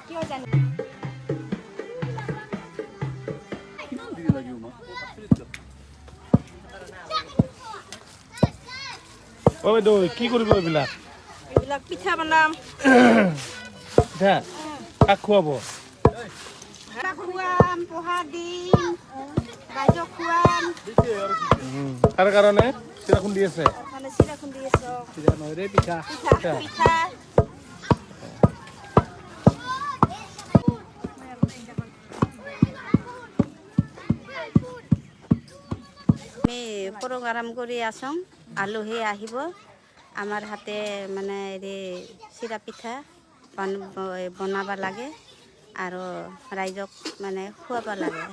কিয় জানি ঐ বাইদেউ কি কৰিব এইবিলাক এইবিলাক পিঠা বনাম পিঠা কাক খুৱাব খুৱাম পোহা দিম ৰাইজক খুৱাম তাৰ কাৰণে চিৰা খুন্দি আছে মানে চিৰা খুন্দি আছো চিৰা নহয় ৰে পিঠা পিঠা আমি প্ৰগ্ৰাম কৰি আছোঁ আলহী আহিব আমাৰ হাতে মানে হেৰি চিৰা পিঠা বনাব লাগে আৰু ৰাইজক মানে খুৱাব লাগে